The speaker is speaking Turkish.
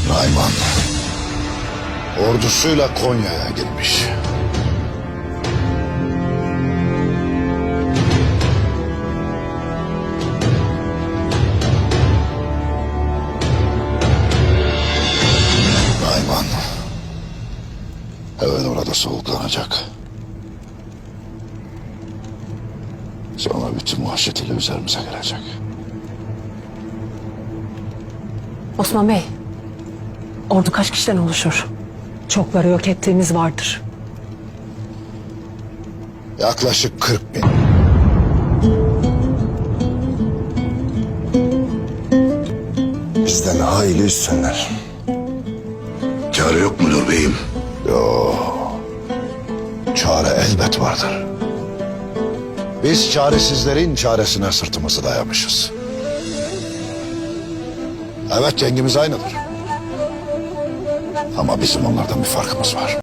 Nayman ordusuyla Konya'ya girmiş. Nayman evvel orada soluklanacak. Sonra bütün vahşetiyle üzerimize gelecek. Osman Bey, ordu kaç kişiden oluşur? Çokları yok ettiğimiz vardır. Yaklaşık 40.000. Bizden hayli üstünler. Çare yok mudur beyim? Yok. Çare elbet vardır. Biz çaresizlerin çaresine sırtımızı dayamışız. Evet, cengimiz aynıdır. Ama bizim onlardan bir farkımız var.